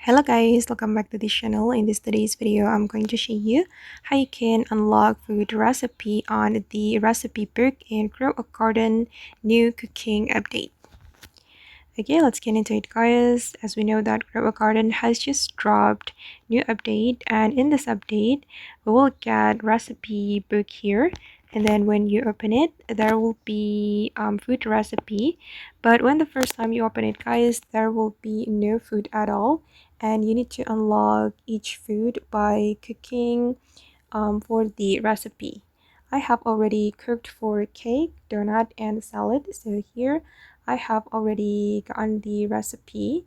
Hello guys, welcome back to this channel. In today's video, I'm going to show you how you can unlock food recipe on the recipe book in Grow a Garden new cooking update. Okay, let's get into it guys. As we know that Grow a Garden has just dropped new update, and in this update we will get recipe book here, and then when you open it there will be food recipe, but when the first time you open it guys there will be no food at all, and you need to unlock each food by cooking for the recipe. I have already cooked for cake, donut, and salad. So here I have already gotten the recipe.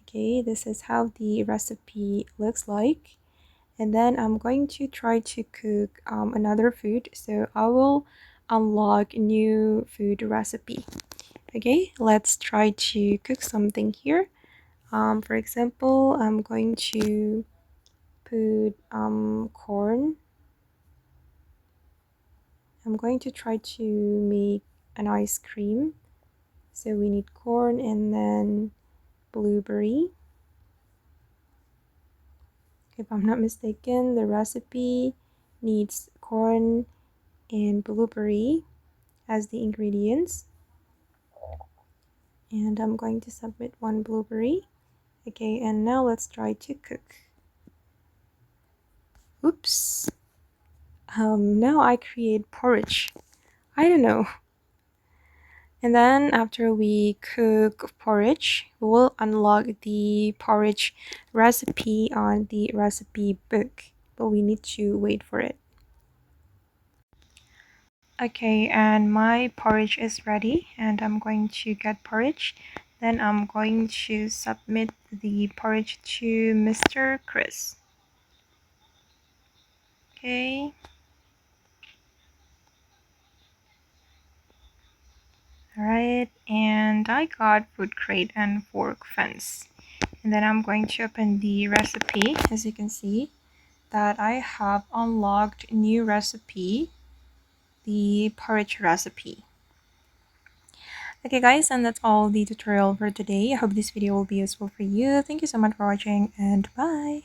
Okay, this is how the recipe looks like. And then I'm going to try to cook another food. So I will unlock new food recipe. Okay, let's try to cook something here. For example, I'm going to put corn. I'm going to try to make an ice cream. So we need corn and then blueberry. If I'm not mistaken, the recipe needs corn and blueberry as the ingredients. And I'm going to submit one blueberry. Okay, and now let's try to cook. Oops. Now I create porridge. I don't know. And then after we cook porridge, we will unlock the porridge recipe on the recipe book, but we need to wait for it. Okay, and my porridge is ready, and I'm going to get porridge. Then I'm going to submit the porridge to Mr. Chris. Okay. Alright, and I got food crate and fork fence. And then I'm going to open the recipe. As you can see that I have unlocked new recipe, the porridge recipe. Okay guys, and that's all the tutorial for today. I hope this video will be useful for you. Thank you so much for watching, and bye.